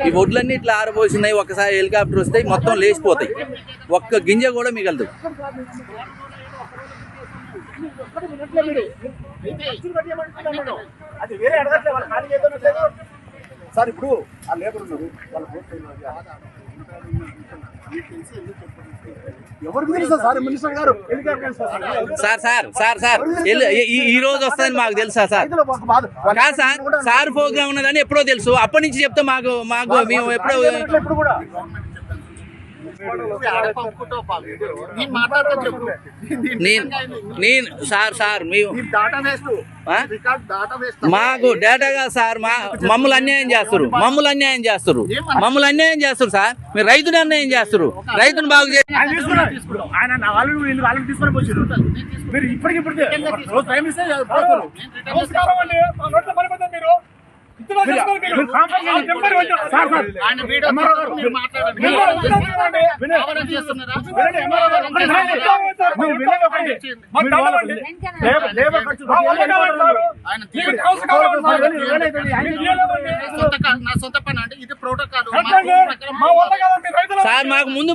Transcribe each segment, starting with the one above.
ఈ ఒడ్లన్నీ ఇట్లా ఆరబోసినాయి. ఒకసారి హెలికాప్టర్ వస్తాయి మొత్తం లేచిపోతాయి, ఒక్క గింజ కూడా మిగలదు. సార్ ఇప్పుడు ఆ లేబర్ ఉన్నారు ఎవరికి తెలుసా సార్ మినిస్టర్ గారు సార్ ఈ రోజు వస్తుందని మాకు తెలుసా సార్? సార్ ప్రోగ్రామ్ ఉన్నదని ఎప్పుడో తెలుసు. అప్పటి నుంచి చెప్తే మాకు మేము ఎప్పుడో సార్ మాకు డేటా కాదు సార్, మమ్మల్ని అన్యాయం చేస్తారు సార్. మీరు రైతుని అన్యాయం చేస్తారు, రైతుని బాగు చేసి సార్ మాకు ముందు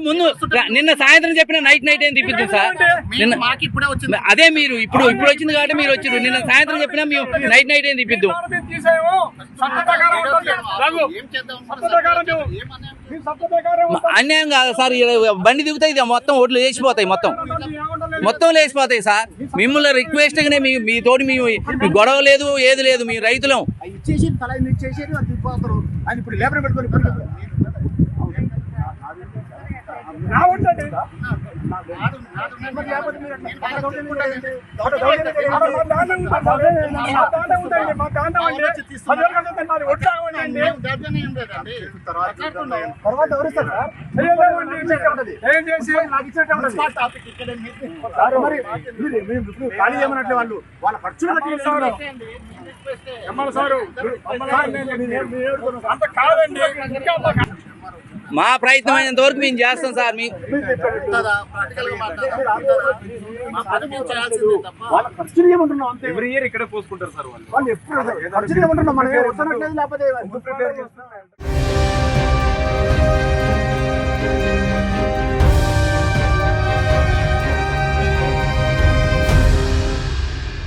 నిన్న సాయంత్రం చెప్పిన నైట్ ఏం తిప్పిద్దు సార్. అదే మీరు ఇప్పుడు వచ్చింది కాబట్టి మీరు వచ్చారు. నిన్న సాయంత్రం చెప్పినా మేము నైట్ ఏం తిప్పిద్దు. అన్యాయం కాదు సార్, బండి దిగుతాయి మొత్తం ఒడ్లు లేచిపోతాయి, మొత్తం లేచిపోతాయి సార్. మిమ్మల్ని రిక్వెస్ట్ గానే మీ తోటి మీ గొడవ లేదు, ఏది లేదు. మీ రైతులం ఇచ్చేసి తల ఇచ్చేసి ఆయన ఇప్పుడు లేబర్ పెట్టుకొని ఖాళీ చేయమన్నట్లే వాళ్ళు వాళ్ళ ఖర్చులు అంత కాదండి. మా ప్రయత్నం అయినంత వరకు మేము చేస్తాం సార్. ఎవ్రీ ఇయర్ ఇక్కడ పోసుకుంటారు సార్ వాళ్ళు ఎప్పుడు ఖర్చు చేయమంటున్నాం. మనం వస్తున్నట్లేదు లేకపోతే